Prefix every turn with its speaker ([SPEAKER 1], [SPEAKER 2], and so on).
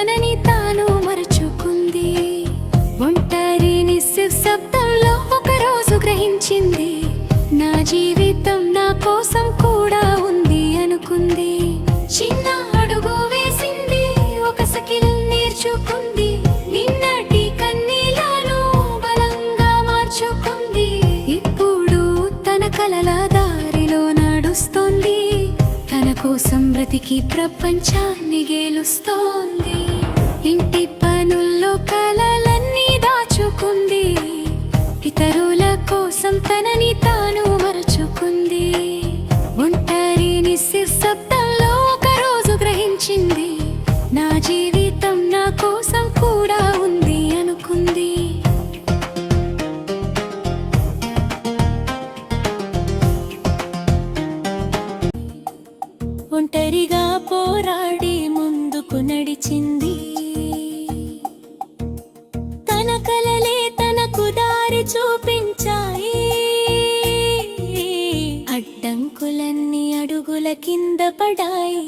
[SPEAKER 1] తనని తాను మరచుకుంది. ఒంటరి నిశ్శబ్దంలో ఒకరోజు గ్రహించింది, నా జీవితం నా కోసం కూడా ఉంది అనుకుంది. చిన్న అడుగు వేసింది, ఒక సకిల్ నేర్చుకుంది, నిన్నటి కన్నీళ్లను బలంగా మార్చుకుంది. ఇప్పుడు తన కలల దారిలో నడుస్తోంది, తన కోసం బ్రతికి ప్రపంచాన్ని గెలుస్తోంది. ఇంటి పనుల్లో కలలన్నీ దాచుకుంది, ఇతరుల కోసం తనని తాను మరచుకుంది. ఒంటరి నిశ్శబ్దంలో ఒకరోజు గ్రహించింది, నా జీవితం నా కోసం కూడా ఉంది అనుకుంది. ఒంటరిగా పోరాడి ముందుకు నడిచింది, తన కలలే తనకు దారి చూపించాయి. అడ్డంకులన్నీ అడుగుల కింద పడాయి.